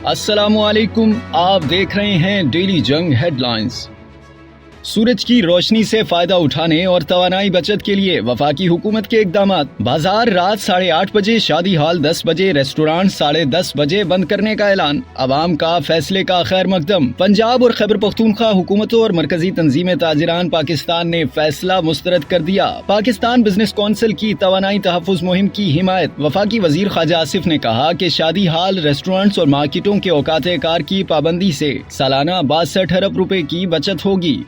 अस्सलामु अलैकुम, आप देख रहे हैं डेली जंग हेडलाइंस। सूरज की रोशनी से फायदा उठाने और तवानाई बचत के लिए वफाकी हुकूमत के इकदामात। बाजार रात 8:30 बजे, शादी हॉल 10 बजे, रेस्टोरेंट 10:30 बजे बंद करने का ऐलान। अवाम का फैसले का खैर मकदम। पंजाब और खैबर पख्तूनख्वा हुकूमतों और मरकजी तंजीम ताजिरान पाकिस्तान ने फैसला मुस्तरद कर दिया। पाकिस्तान बिजनेस कौंसिल की तवानाई तहफ़्फ़ुज़ मुहिम की हिमायत। वफाकी वजीर ख्वाजा आसिफ ने कहा कि शादी हॉल, रेस्टोरेंट्स और मार्केटों के औकात कार की पाबंदी से सालाना 62 अरब रुपए की बचत होगी।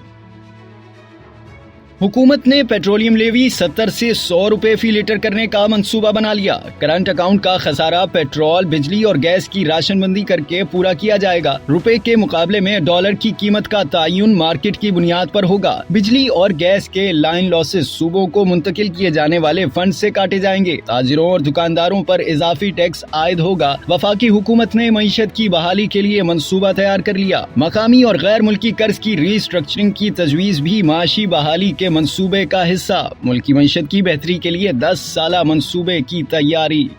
हुकूमत ने पेट्रोलियम लेवी 70 से 100 रुपए फी लीटर करने का मंसूबा बना लिया। करंट अकाउंट का खसारा पेट्रोल, बिजली और गैस की राशनबंदी करके पूरा किया जाएगा। रुपए के मुकाबले में डॉलर की कीमत का तायुन मार्केट की बुनियाद पर होगा। बिजली और गैस के लाइन लॉसेस सूबों को मुंतकिल किए जाने वाले फंड से काटे जाएंगे। ताजिरों और दुकानदारों पर इजाफी टैक्स आयद होगा। वफाकी हुकूमत ने मईशत की बहाली के लिए मंसूबा तैयार कर लिया। मकामी और गैर मुल्की कर्ज की रीस्ट्रक्चरिंग की तजवीज भी माशी बहाली के मंसूबे का हिस्सा। मुल्की मईशत की बेहतरी के लिए 10 साला मंसूबे की तैयारी।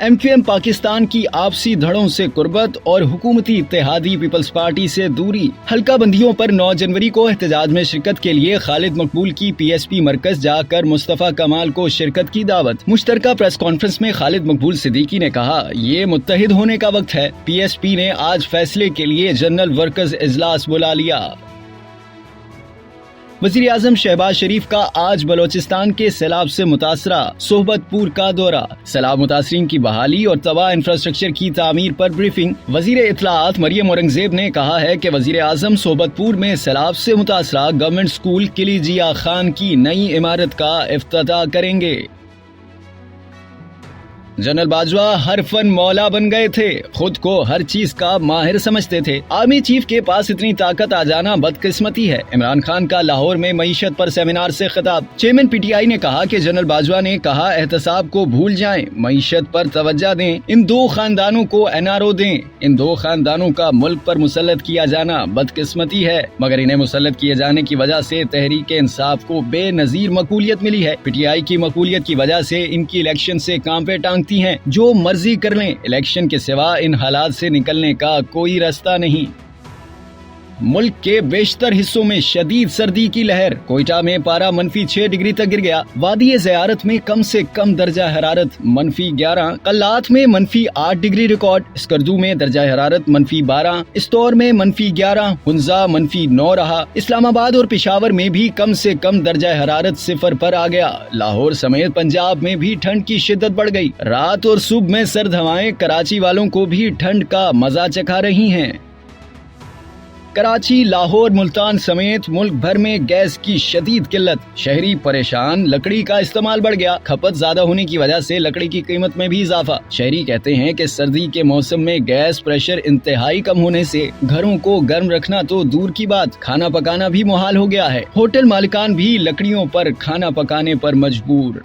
MQM पाकिस्तान की आपसी धड़ों से कुर्बत और हुकूमती इत्तेहादी पीपल्स पार्टी से दूरी। हल्का बंदियों पर 9 जनवरी को एहतजाज में शिरकत के लिए खालिद मकबूल की PSP मरकज जाकर मुस्तफा कमाल को शिरकत की दावत। मुश्तरका प्रेस कॉन्फ्रेंस में खालिद मकबूल सिद्दीकी ने कहा, ये मुत्तहिद होने का वक्त है। PSP ने आज फैसले के लिए जनरल वर्कर्स इजलास बुला लिया। वज़ीर आज़म शहबाज शरीफ का आज बलोचिस्तान के सैलाब से मुतासरा सोहबतपुर का दौरा। सैलाब मुतासरीन की बहाली और तबाह इंफ्रास्ट्रक्चर की तामीर पर ब्रीफिंग। वज़ीर इत्तलाआत मरियम औरंगजेब ने कहा है कि वज़ीर आज़म सोहबतपुर में सैलाब से मुतासरा गवर्नमेंट स्कूल किली जिया खान की नई इमारत का इफ्तिताह करेंगे। जनरल बाजवा हर फन मौला बन गए थे, खुद को हर चीज का माहिर समझते थे। आर्मी चीफ के पास इतनी ताकत आ जाना बदकिस्मती है। इमरान खान का लाहौर में मईशत पर सेमिनार से खिताब। चेयरमैन PTI ने कहा कि जनरल बाजवा ने कहा, एहतसाब को भूल जाएं, मईशत पर तवज्जो दें, इन 2 खानदानों को NRO दें। इन 2 खानदानों का मुल्क पर मुसल्लत किया जाना बदकिस्मती है, मगर इन्हें मुसल्लत किए जाने की वजह से तहरीक इंसाफ को बेनजीर मकबूलियत मिली है। PTI की मकबूलियत की वजह से इनकी इलेक्शन से काम पे टांगती हैं। जो मर्जी कर लें, इलेक्शन के सिवा इन हालात से निकलने का कोई रास्ता नहीं। मुल्क के बेशतर हिस्सों में शदीद सर्दी की लहर। कोयटा में पारा -6 डिग्री तक गिर गया। वादी ज़ियारत में कम से कम दर्जा हरारत -11। कल्लात में -8 डिग्री रिकॉर्ड। स्कर्दू में दर्जा हरारत -12। इस्तौर में -11। हुंजा -9 रहा। इस्लामाबाद और पेशावर में भी कम से कम दर्जा हरारत 0 पर आ गया। लाहौर समेत पंजाब में भी ठंड की शिद्दत बढ़ गई। रात और सुबह में सर्द हवाएं कराची वालों को भी ठंड का मजा चखा रही हैं। कराची, लाहौर, मुल्तान समेत मुल्क भर में गैस की शदीद किल्लत। शहरी परेशान। लकड़ी का इस्तेमाल बढ़ गया। खपत ज्यादा होने की वजह से लकड़ी की कीमत में भी इजाफा। शहरी कहते हैं कि सर्दी के मौसम में गैस प्रेशर इंतहाई कम होने से घरों को गर्म रखना तो दूर की बात, खाना पकाना भी मुहाल हो गया है। होटल मालिकान भी लकड़ियों पर खाना पकाने पर मजबूर।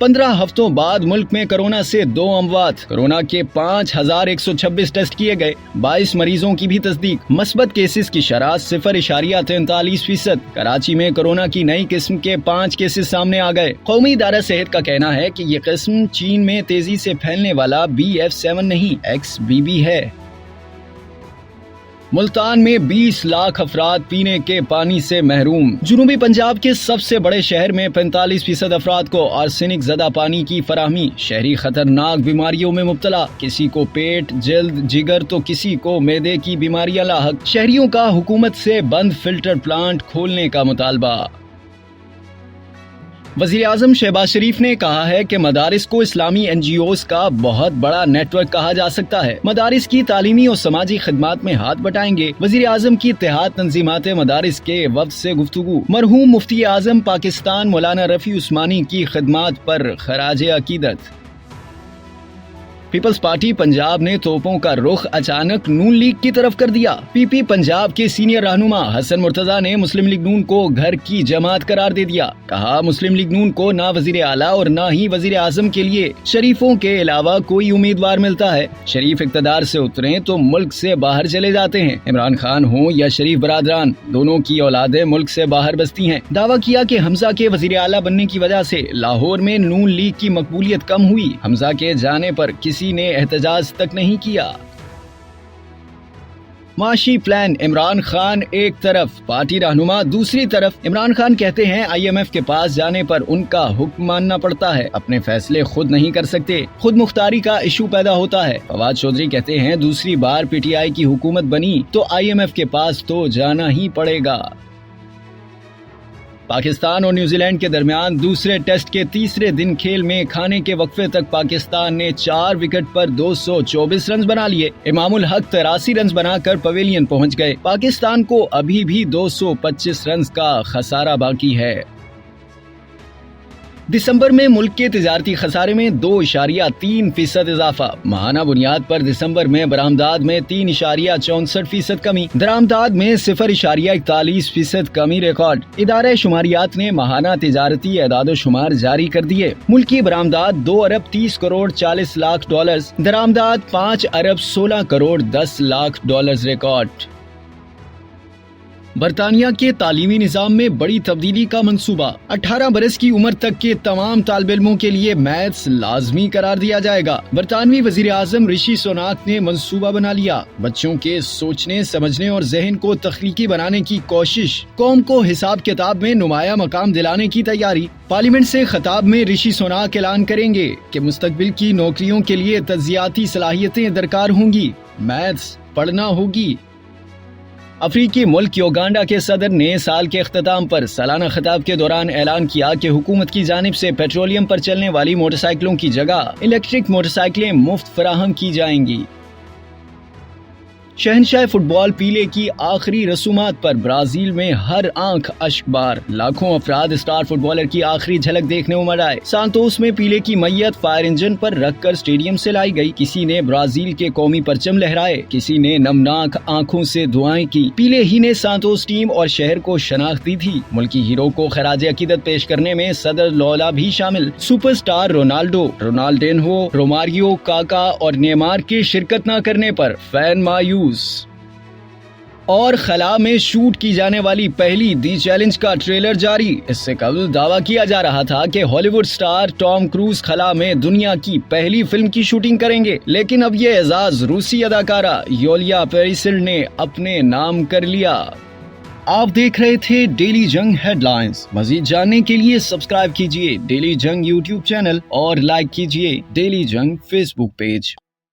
15 हफ्तों बाद मुल्क में कोरोना से 2 अमवात। कोरोना के 5126 टेस्ट किए गए। 22 मरीजों की भी तस्दीक। मस्बत केसेस की शरह 0.43%। कराची में कोरोना की नई किस्म के 5 केसेस सामने आ गए। कौमी इदारा सेहत का कहना है कि ये किस्म चीन में तेजी से फैलने वाला BF7 नहीं, XBB है। मुल्तान में 20 लाख अफराद पीने के पानी से महरूम। जुनूबी पंजाब के सबसे बड़े शहर में 45% अफराद को आर्सेनिक ज़दा पानी की फराहमी। शहरी खतरनाक बीमारियों में मुब्तला। किसी को पेट, जल्द, जिगर तो किसी को मैदे की बीमारियां लाहक। शहरियों का हुकूमत से बंद फिल्टर प्लांट खोलने का मुतालबा। वज़ीर आज़म शहबाज शरीफ ने कहा है कि मदारिस को इस्लामी NGOs का बहुत बड़ा नेटवर्क कहा जा सकता है। मदारिस की तालीमी और समाजी खिदमात में हाथ बटाएंगे। वज़ीर आज़म की इत्तेहाद तंजीमात मदारिस के वफ्द से गुफ्तगू। मरहूम मुफ्ती आज़म पाकिस्तान मौलाना रफ़ी उस्मानी की खिदमात पर खराज अकीदत। पीपल्स पार्टी पंजाब ने तोपों का रुख अचानक नून लीग की तरफ कर दिया। PP पंजाब के सीनियर रहनुमा हसन मुर्तजा ने मुस्लिम लीग नून को घर की जमात करार दे दिया। कहा, मुस्लिम लीग नून को ना वजीर आला और ना ही वजीर आजम के लिए शरीफों के अलावा कोई उम्मीदवार मिलता है। शरीफ इक़्तिदार से उतरे तो मुल्क से बाहर चले जाते हैं। इमरान खान हो या शरीफ बरादरान, दोनों की औलादें मुल्क से बाहर बसती हैं। दावा किया कि हमजा के वजीर आला बनने की वजह से लाहौर में नून लीग की मकबूलियत कम हुई। हमजा के जाने पर किसी किसी ने एहतजाज तक नहीं किया। माशी प्लान, इमरान खान एक तरफ, पार्टी रहनुमा दूसरी तरफ। इमरान खान कहते हैं IMF के पास जाने पर उनका हुक्म मानना पड़ता है, अपने फैसले खुद नहीं कर सकते, खुद मुख्तारी का इशू पैदा होता है। फवाद चौधरी कहते हैं दूसरी बार PTI की हुकूमत बनी तो IMF के पास तो जाना ही पड़ेगा। पाकिस्तान और न्यूजीलैंड के दरमियान दूसरे टेस्ट के तीसरे दिन खेल में खाने के वक्फे तक पाकिस्तान ने 4 विकेट पर 224 रन बना लिए। इमामुल हक 83 रन बनाकर पवेलियन पहुंच गए। पाकिस्तान को अभी भी 225 रन का खसारा बाकी है। दिसंबर में मुल्क के तिजारती खसारे में 2.3% इजाफा। माहाना बुनियाद पर दिसंबर में बरामदात में 3.64% कमी, दरामदात में 0.41% कमी रिकॉर्ड। इदारे शुमारियात ने माहाना तिजारती एदाद शुमार जारी कर दिए। मुल्की बरामदात 2 अरब 30 करोड़ 40 लाख डॉलर, दरामदात 5 अरब 16 करोड़ 10 लाख डॉलर रिकॉर्ड। बरतानिया के तालीमी निज़ाम में बड़ी तब्दीली का मंसूबा। 18 बरस की उम्र तक के तमाम तालिब इल्मों के लिए मैथ्स लाजमी करार दिया जाएगा। बरतानवी वज़ीर आज़म ऋषि सुनाक ने मंसूबा बना लिया। बच्चों के सोचने समझने और जहन को तख्लीकी बनाने की कोशिश, कौम को हिसाब किताब में नुमाया मकाम दिलाने की तैयारी। पार्लियामेंट से खिताब में ऋषि सुनाक ऐलान करेंगे कि मुस्तकबिल की नौकरियों के लिए तज्जियाती सलाहियतें दरकार होंगी, मैथ्स पढ़ना होगी। अफ्रीकी मुल्क युगांडा के सदर ने साल के अख्ताम पर सालाना खिताब के दौरान ऐलान किया कि हुकूमत की जानिब से पेट्रोलियम पर चलने वाली मोटरसाइकिलों की जगह इलेक्ट्रिक मोटरसाइकिलें मुफ्त फराहम की जाएंगी। शहनशाह फुटबॉल पीले की आखिरी रसूमात पर ब्राजील में हर आंख अश्कबार। लाखों अफराद स्टार फुटबॉलर की आखिरी झलक देखने उमड़ आए। सांतोस में पीले की मैयत फायर इंजन पर रखकर स्टेडियम से लाई गई। किसी ने ब्राजील के कौमी परचम लहराए, किसी ने नमनाक आंखों से दुआएं की। पीले ही ने सांतोस टीम और शहर को शनाख्त दी थी। मुल्की हीरो को खराज अकीदत पेश करने में सदर लौला भी शामिल। सुपरस्टार रोनाल्डो, रोनाल्डिन्हो, रोमारियो, काका और नेमार के शिरकत न करने पर फैन मायूस। और खला में शूट की जाने वाली पहली दी चैलेंज का ट्रेलर जारी। इससे कबल दावा किया जा रहा था कि हॉलीवुड स्टार टॉम क्रूज खला में दुनिया की पहली फिल्म की शूटिंग करेंगे, लेकिन अब ये एजाज रूसी अदाकारा योलिया पेरिसिल ने अपने नाम कर लिया। आप देख रहे थे डेली जंग हेडलाइंस। मजीद जानने के लिए सब्सक्राइब कीजिए डेली जंग यूट्यूब चैनल और लाइक कीजिए डेली जंग फेसबुक पेज।